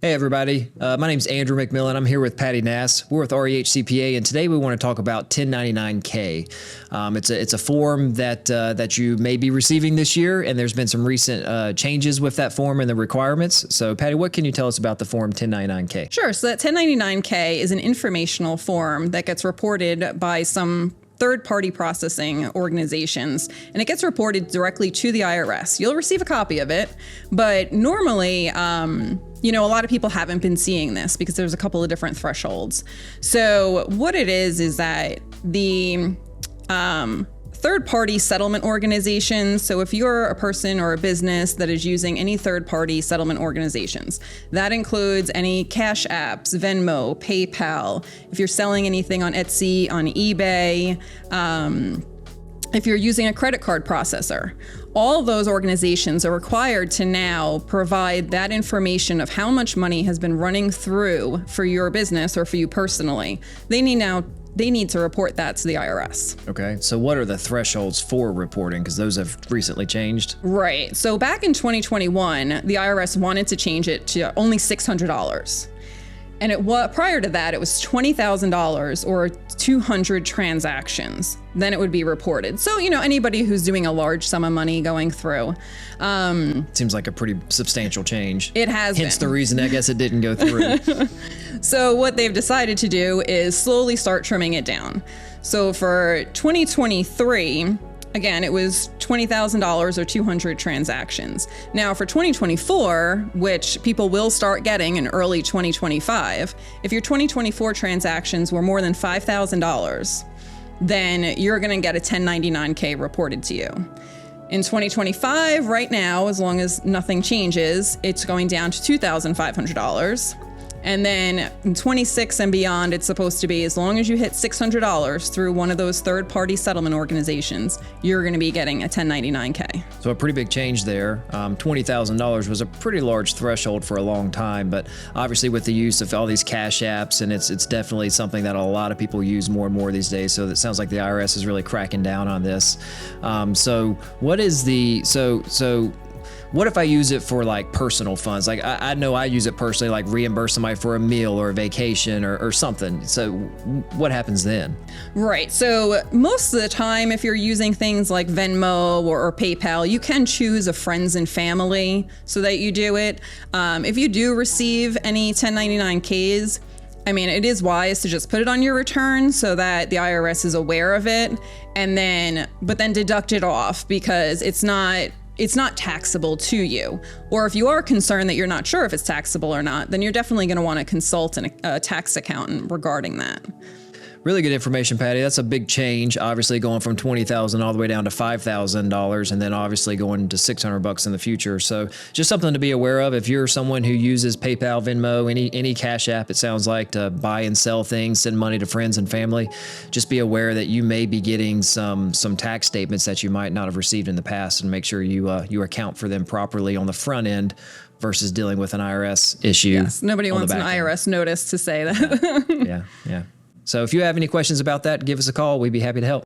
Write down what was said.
Hey everybody, my name's Andrew McMillan. I'm here with Patty Nass. We're with REH CPA, and today we want to talk about 1099K. It's a form that you may be receiving this year, and there's been some recent changes with that form and the requirements. So, Patty, what can you tell us about the form 1099K? Sure. So that 1099K is an informational form that gets reported by some third-party processing organizations, and it gets reported directly to the IRS. You'll receive a copy of it, but normally, a lot of people haven't been seeing this because there's a couple of different thresholds. So what it is that the third-party settlement organizations, so if you're a person or a business that is using any third-party settlement organizations, that includes any CashApps, Venmo, PayPal, if you're selling anything on Etsy, on eBay, if you're using a credit card processor, all of those organizations are required to now provide that information of how much money has been running through for your business or for you personally. They need to report that to the IRS. Okay, so what are the thresholds for reporting? Because those have recently changed. Right. So back in 2021, the IRS wanted to change it to only $600. And prior to that, it was $20,000 or 200 transactions. Then it would be reported. So, anybody who's doing a large sum of money going through. Seems like a pretty substantial change. It has Hence the reason I guess it didn't go through. So what they've decided to do is slowly start trimming it down. So for 2023, again, it was $20,000 or 200 transactions. Now for 2024, which people will start getting in early 2025, if your 2024 transactions were more than $5,000, then you're going to get a 1099K reported to you. In 2025, right now, as long as nothing changes, it's going down to $2,500. And then in 26 and beyond, it's supposed to be as long as you hit $600 through one of those third-party settlement organizations, you're going to be getting a 1099K. So a pretty big change there. $20,000 was a pretty large threshold for a long time, but obviously with the use of all these cash apps, and it's definitely something that a lot of people use more and more these days. So it sounds like the IRS is really cracking down on this. So what is what if I use it for like personal funds? Like I know I use it personally, like reimburse somebody for a meal or a vacation or something. So what happens then? Right. So most of the time, if you're using things like Venmo or PayPal, you can choose a friends and family so that you do it. If you do receive any 1099Ks, it is wise to just put it on your return so that the IRS is aware of it, but then deduct it off because it's not taxable to you. Or if you are concerned that you're not sure if it's taxable or not, then you're definitely going to want to consult a tax accountant regarding that. Really good information, Patty. That's a big change, obviously going from $20,000 all the way down to $5,000, and then obviously going to $600 in the future. So just something to be aware of. If you're someone who uses PayPal, Venmo, any cash app, it sounds like, to buy and sell things, send money to friends and family, just be aware that you may be getting some tax statements that you might not have received in the past, and make sure you account for them properly on the front end versus dealing with an IRS issue. Yes, nobody wants an IRS notice to say that. Yeah. So if you have any questions about that, give us a call. We'd be happy to help.